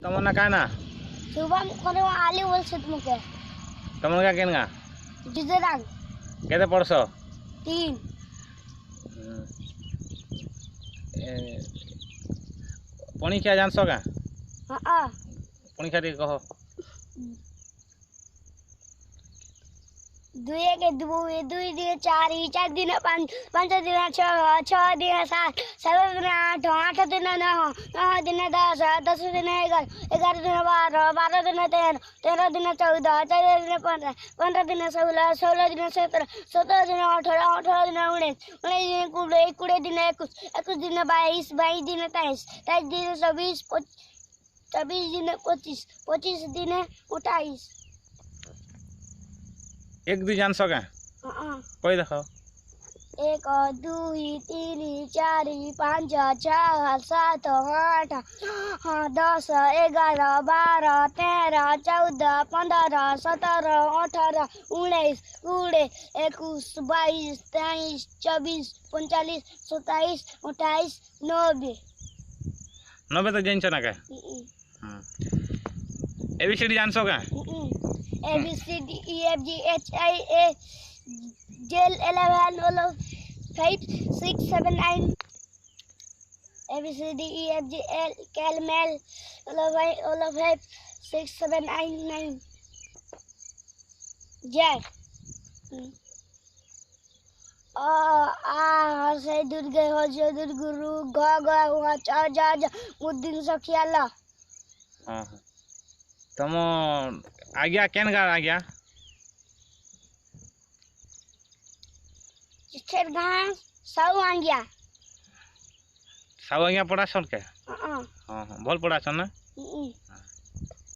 तमन ना काना शुभम करे आली बोल से तुमके तमन का केनगा जिजरांग केते पड़सो 3 पणिखिया जानसो का हां पणिखिया टी कहो 2 के 2 2 दिन 4 4 दिन 5 5 दिन 6 6 दिन 7 7 दिन 8 8 दिन 9 9 दिन 10 10 दिन 11 11 दिन 12 12 दिन 13 13 दिन 14 14 दिन 15 15 दिन 16 16 दिन 17 17 दिन 18 18 दिन 19 19 दिन 20 दिन 21 21 दिन 22 22 दिन 23 23 दिन 24 24 दिन 25 25 दिन 28 एक दु जानसो का कोई देखो 1 2 3 4 5 6 7 8 10 11 12 13 14 15 17 18 19 20 21 22 23 24 45 27 28 90 90 तो जानसो ना का एबीसीडी जानसो का A B C D E F G H I A J L 11 5 6 7 9 A B C D E F G L K L M L 5 6 7 8 9 J आ से दुर्गे हो जो दुर्गुरु ग ग हुआ च ज ज मुद्दिन सखियाला हां तम आज्ञा केन गा आज्ञा चिट्ठेर गां सब आ गया सब आज्ञा पढ़ासन के हां हां भल पढ़ासन ना